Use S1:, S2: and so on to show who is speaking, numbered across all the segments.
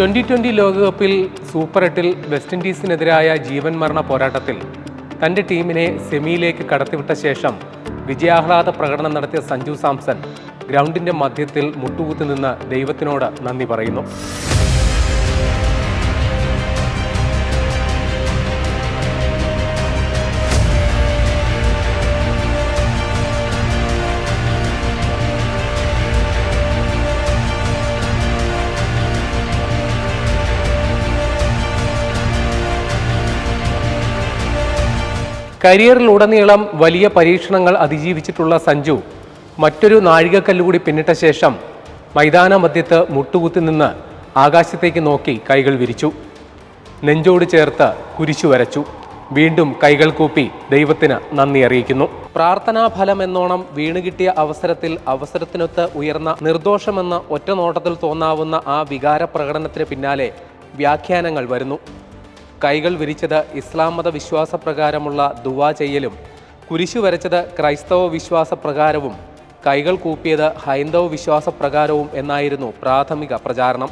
S1: 2020 ലോകകപ്പിൽ super 8-ൽ west ഇൻഡീസിനെതിരായ ജീവൻ മരണ പോരാട്ടത്തിൽ തൻ്റെ ടീമിനെ സെമിയിലേക്ക് കടത്തിവിട്ട ശേഷം വിജയാഹ്ലാദ പ്രകടനം നടത്തിയ സഞ്ജു സാംസൺ ഗ്രൗണ്ടിൻ്റെ മധ്യത്തിൽ മുട്ടുകുത്തി നിന്ന് ദൈവത്തിനോട് നന്ദി പറയുന്നു. കരിയറിലുടനീളം വലിയ പരീക്ഷണങ്ങൾ അതിജീവിച്ചിട്ടുള്ള സഞ്ജു മറ്റൊരു നാഴികക്കല്ലുകൂടി പിന്നിട്ട ശേഷം മൈതാന മധ്യത്ത് മുട്ടുകുത്തി നിന്ന് ആകാശത്തേക്ക് നോക്കി കൈകൾ വിരിച്ചു, നെഞ്ചോട് ചേർത്ത് കുരിശു വരച്ചു. വീണ്ടും കൈകൾ കൂപ്പി ദൈവത്തിന് നന്ദി അറിയിക്കുന്നു. പ്രാർത്ഥനാഫലം എന്നോണം വീണുകിട്ടിയ അവസരത്തിനൊത്ത് ഉയർന്ന നിർദോഷമെന്ന് ഒറ്റ നോട്ടത്തിൽ തോന്നാവുന്ന ആ വികാര പ്രകടനത്തിന് പിന്നാലെ വ്യാഖ്യാനങ്ങൾ വരുന്നു. കൈകൾ വിരിച്ചത് ഇസ്ലാം മത വിശ്വാസപ്രകാരമുള്ള ദുവാ ചെയ്യലും, കുരിശു വരച്ചത് ക്രൈസ്തവ വിശ്വാസപ്രകാരവും, കൈകൾ കൂപ്പിയത് ഹൈന്ദവ വിശ്വാസപ്രകാരവും എന്നായിരുന്നു പ്രാഥമിക പ്രചാരണം.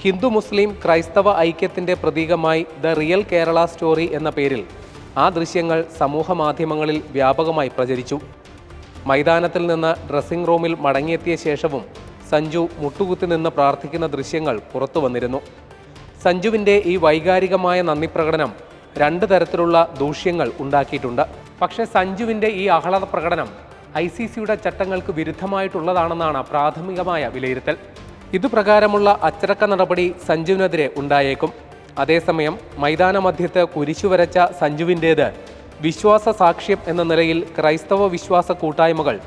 S1: ഹിന്ദു മുസ്ലിം ക്രൈസ്തവ ഐക്യത്തിൻ്റെ പ്രതീകമായി ദ റിയൽ കേരള സ്റ്റോറി എന്ന പേരിൽ ആ ദൃശ്യങ്ങൾ സമൂഹ മാധ്യമങ്ങളിൽ വ്യാപകമായി പ്രചരിച്ചു. മൈതാനത്തിൽ നിന്ന് ഡ്രസ്സിംഗ് റൂമിൽ മടങ്ങിയെത്തിയ ശേഷവും സഞ്ജു മുട്ടുകുത്തി നിന്ന് പ്രാർത്ഥിക്കുന്ന ദൃശ്യങ്ങൾ പുറത്തു വന്നിരുന്നു. സഞ്ജുവിൻ്റെ ഈ വൈകാരികമായ നന്ദി പ്രകടനം രണ്ട് തരത്തിലുള്ള ദൂഷ്യങ്ങൾ ഉണ്ടാക്കിയിട്ടുണ്ട്. പക്ഷേ സഞ്ജുവിൻ്റെ ഈ ആഹ്ലാദ പ്രകടനം ICCയുടെ ചട്ടങ്ങൾക്ക് വിരുദ്ധമായിട്ടുള്ളതാണെന്നാണ് പ്രാഥമികമായ വിലയിരുത്തൽ. ഇതുപ്രകാരമുള്ള അച്ചടക്ക നടപടി സഞ്ജുവിനെതിരെ ഉണ്ടായേക്കും. അതേസമയം മൈതാന മധ്യത്ത് കുരിശു വരച്ച സഞ്ജുവിൻ്റേത് വിശ്വാസ സാക്ഷ്യം എന്ന നിലയിൽ ക്രൈസ്തവ വിശ്വാസ കൂട്ടായ്മകൾ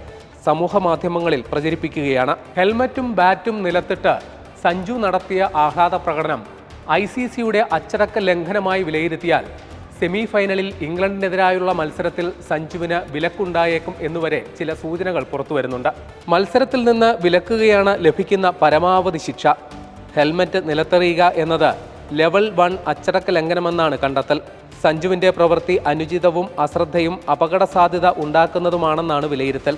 S1: സമൂഹ മാധ്യമങ്ങളിൽ പ്രചരിപ്പിക്കുകയാണ്. ഹെൽമറ്റും ബാറ്റും നിലത്തിട്ട് സഞ്ജു നടത്തിയ ആഹ്ലാദ പ്രകടനം ICCയുടെ അച്ചടക്ക ലംഘനമായി വിലയിരുത്തിയാൽ സെമി ഫൈനലിൽ ഇംഗ്ലണ്ടിനെതിരായുള്ള മത്സരത്തിൽ സഞ്ജുവിന് വിലക്കുണ്ടായേക്കും എന്നുവരെ ചില സൂചനകൾ പുറത്തുവരുന്നുണ്ട്. മത്സരത്തിൽ നിന്ന് വിലക്കുകയാണ് ലഭിക്കുന്ന പരമാവധി ശിക്ഷ. ഹെൽമറ്റ് നിലത്തെറിയുക എന്നത് ലെവൽ 1 അച്ചടക്ക ലംഘനമെന്നാണ് കണ്ടെത്തൽ. സഞ്ജുവിൻ്റെ പ്രവൃത്തി അനുചിതവും അശ്രദ്ധയും അപകട സാധ്യത ഉണ്ടാക്കുന്നതുമാണെന്നാണ് വിലയിരുത്തൽ.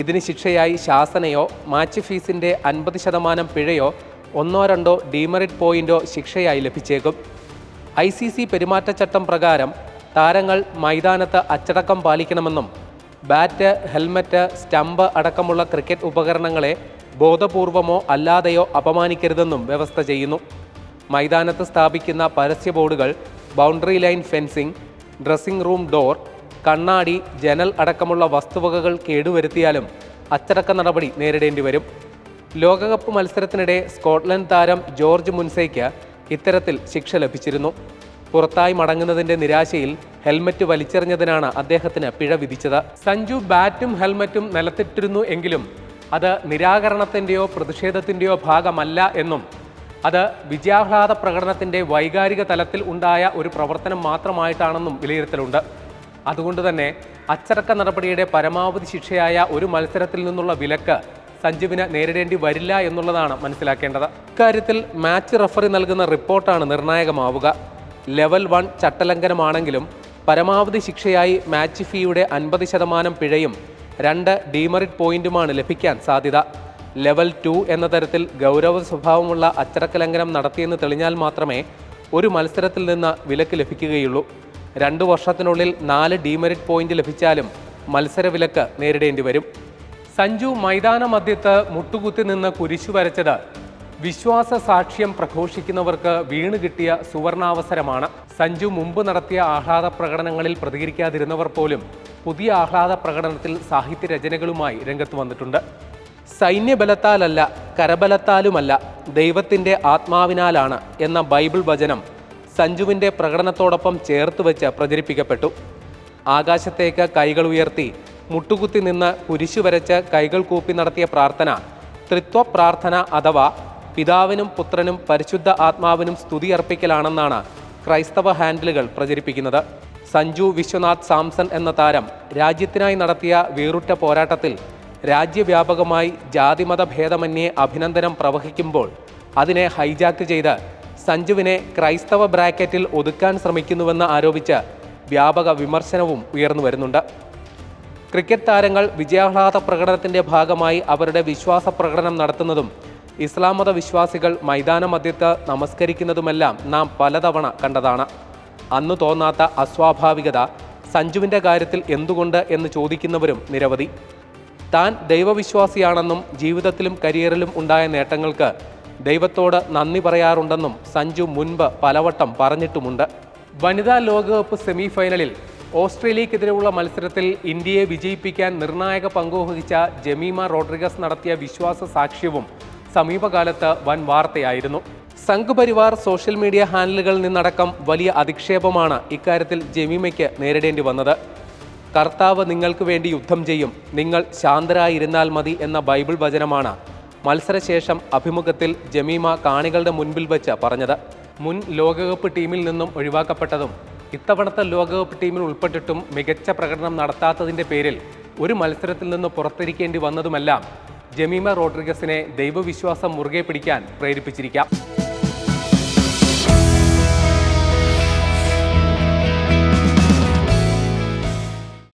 S1: ഇതിന് ശിക്ഷയായി ശാസനയോ മാച്ച് ഫീസിൻ്റെ 50% പിഴയോ 1-2 ഡീമെറിറ്റ് പോയിന്റോ ശിക്ഷയായി ലഭിച്ചേക്കും. ICC പെരുമാറ്റച്ചട്ടം പ്രകാരം താരങ്ങൾ മൈതാനത്ത് അച്ചടക്കം പാലിക്കണമെന്നും ബാറ്റ്, ഹെൽമറ്റ്, സ്റ്റമ്പ് അടക്കമുള്ള ക്രിക്കറ്റ് ഉപകരണങ്ങളെ ബോധപൂർവമോ അല്ലാതെയോ അപമാനിക്കരുതെന്നും വ്യവസ്ഥ ചെയ്യുന്നു. മൈതാനത്ത് സ്ഥാപിക്കുന്ന പരസ്യ ബോർഡുകൾ, boundary line fencing, dressing room door, കണ്ണാടി, ജനൽ അടക്കമുള്ള വസ്തുവകകൾ കേടുവരുത്തിയാലും അച്ചടക്ക നടപടി നേരിടേണ്ടി വരും. ലോകകപ്പ് മത്സരത്തിനിടെ സ്കോട്ട്ലൻഡ് താരം ജോർജ് മുൻസയ്ക്ക് ഇത്തരത്തിൽ ശിക്ഷ ലഭിച്ചിരുന്നു. പുറത്തായി മടങ്ങുന്നതിൻ്റെ നിരാശയിൽ ഹെൽമറ്റ് വലിച്ചെറിഞ്ഞതിനാണ് അദ്ദേഹത്തിന് പിഴ വിധിച്ചത്. സഞ്ജു ബാറ്റും ഹെൽമറ്റും നിലത്തിട്ടിരുന്നു എങ്കിലും അത് നിരാകരണത്തിൻ്റെയോ പ്രതിഷേധത്തിൻ്റെയോ ഭാഗമല്ല എന്നും അത് വിജയാഹ്ലാദ പ്രകടനത്തിൻ്റെ വൈകാരിക തലത്തിൽ ഉണ്ടായ ഒരു പ്രവർത്തനം മാത്രമായിട്ടാണെന്നും വിലയിരുത്തലുണ്ട്. അതുകൊണ്ട് തന്നെ അച്ചടക്ക നടപടിയുടെ പരമാവധി ശിക്ഷയായ ഒരു മത്സരത്തിൽ നിന്നുള്ള വിലക്ക് സഞ്ജുവിന് നേരിടേണ്ടി വരില്ല എന്നുള്ളതാണ് മനസ്സിലാക്കേണ്ടത്. ഇക്കാര്യത്തിൽ മാച്ച് റഫറി നൽകുന്ന റിപ്പോർട്ടാണ് നിർണായകമാവുക. ലെവൽ 1 ചട്ടലംഘനമാണെങ്കിലും പരമാവധി ശിക്ഷയായി മാച്ച് ഫീയുടെ 50% പിഴയും 2 ഡീമെറിറ്റ് പോയിന്റുമാണ് ലഭിക്കാൻ സാധ്യത. ലെവൽ 2 എന്ന തരത്തിൽ ഗൗരവ സ്വഭാവമുള്ള അച്ചടക്ക ലംഘനം നടത്തിയെന്ന് തെളിഞ്ഞാൽ മാത്രമേ ഒരു മത്സരത്തിൽ നിന്ന് വിലക്ക് ലഭിക്കുകയുള്ളൂ. 2 വർഷത്തിനുള്ളിൽ 4 ഡീമെറിറ്റ് പോയിന്റ് ലഭിച്ചാലും മത്സരവിലക്ക് നേരിടേണ്ടി വരും. സഞ്ജു മൈതാന മധ്യത്ത് മുട്ടുകുത്തി നിന്ന് കുരിശു വരച്ചത് വിശ്വാസ സാക്ഷ്യം പ്രഘോഷിക്കുന്നവർക്ക് വീണ് കിട്ടിയ സുവർണാവസരമാണ്. സഞ്ജു മുമ്പ് നടത്തിയ ആഹ്ലാദ പ്രകടനങ്ങളിൽ പ്രതികരിക്കാതിരുന്നവർ പോലും പുതിയ ആഹ്ലാദ പ്രകടനത്തിൽ സാഹിത്യരചനകളുമായി രംഗത്ത് വന്നിട്ടുണ്ട്. സൈന്യബലത്താലല്ല, കരബലത്താലുമല്ല, ദൈവത്തിൻ്റെ ആത്മാവിനാലാണ് എന്ന ബൈബിൾ വചനം സഞ്ജുവിൻ്റെ പ്രകടനത്തോടൊപ്പം ചേർത്ത് വെച്ച് പ്രചരിപ്പിക്കപ്പെട്ടു. ആകാശത്തേക്ക് കൈകൾ ഉയർത്തി മുട്ടുകുത്തി നിന്ന് കുരിശു വരച്ച് കൈകൾ കൂപ്പി നടത്തിയ പ്രാർത്ഥന ത്രിത്വ പ്രാർത്ഥന അഥവാ പിതാവിനും പുത്രനും പരിശുദ്ധ ആത്മാവിനും സ്തുതി അർപ്പിക്കലാണെന്നാണ് ക്രൈസ്തവ ഹാൻഡിലുകൾ പ്രചരിപ്പിക്കുന്നത്. സഞ്ജു വിശ്വനാഥ് സാംസൺ എന്ന താരം രാജ്യത്തിനായി നടത്തിയ വീറുറ്റ പോരാട്ടത്തിൽ രാജ്യവ്യാപകമായി ജാതിമത ഭേദമന്യേ അഭിനന്ദനം പ്രവഹിക്കുമ്പോൾ അതിനെ ഹൈജാക്ക് ചെയ്ത് സഞ്ജുവിനെ ക്രൈസ്തവ ബ്രാക്കറ്റിൽ ഒതുക്കാൻ ശ്രമിക്കുന്നുവെന്ന് ആരോപിച്ച് വ്യാപക വിമർശനവും ഉയർന്നു വരുന്നുണ്ട്. ക്രിക്കറ്റ് താരങ്ങൾ വിജയാഹ്ലാദ പ്രകടനത്തിൻ്റെ ഭാഗമായി അവരുടെ വിശ്വാസ പ്രകടനം നടത്തുന്നതും ഇസ്ലാം മത വിശ്വാസികൾ മൈതാന മധ്യത്ത് നമസ്കരിക്കുന്നതുമെല്ലാം നാം പലതവണ കണ്ടതാണ്. അന്ന് തോന്നാത്ത അസ്വാഭാവികത സഞ്ജുവിൻ്റെ കാര്യത്തിൽ എന്തുകൊണ്ട് എന്ന് ചോദിക്കുന്നവരും നിരവധി. താൻ ദൈവവിശ്വാസിയാണെന്നും ജീവിതത്തിലും കരിയറിലും ഉണ്ടായ നേട്ടങ്ങൾക്ക് ദൈവത്തോട് നന്ദി പറയാറുണ്ടെന്നും സഞ്ജു മുൻപ് പലവട്ടം പറഞ്ഞിട്ടുമുണ്ട്. വനിതാ ലോകകപ്പ് സെമി ഫൈനലിൽ ഓസ്ട്രേലിയക്കെതിരെയുള്ള മത്സരത്തിൽ ഇന്ത്യയെ വിജയിപ്പിക്കാൻ നിർണായക പങ്കുവഹിച്ച ജമീമ റോഡ്രിഗസ് നടത്തിയ വിശ്വാസ സാക്ഷ്യവും സമീപകാലത്ത് വൻ വാർത്തയായിരുന്നു. സംഘ് പരിവാർ സോഷ്യൽ മീഡിയ ഹാൻഡിലുകളിൽ നിന്നടക്കം വലിയ അധിക്ഷേപമാണ് ഇക്കാര്യത്തിൽ ജമീമയ്ക്ക് നേരിടേണ്ടി വന്നത്. കർത്താവ് നിങ്ങൾക്ക് വേണ്ടി യുദ്ധം ചെയ്യും, നിങ്ങൾ ശാന്തരായിരുന്നാൽ മതി എന്ന ബൈബിൾ വചനമാണ് മത്സരശേഷം അഭിമുഖത്തിൽ ജമീമ കാണികളുടെ മുൻപിൽ വെച്ച് പറഞ്ഞത്. മുൻ ലോകകപ്പ് ടീമിൽ നിന്നും ഒഴിവാക്കപ്പെട്ടതും ഇത്തവണത്തെ ലോകകപ്പ് ടീമിൽ ഉൾപ്പെട്ടിട്ടും മികച്ച പ്രകടനം നടത്താത്തതിൻ്റെ പേരിൽ ഒരു മത്സരത്തിൽ നിന്ന് പുറത്തിരിക്കേണ്ടി വന്നതുമെല്ലാം ജമീമ റോഡ്രിഗസിനെ ദൈവവിശ്വാസം മുറുകെ പിടിക്കാൻ പ്രേരിപ്പിച്ചിരിക്കാം.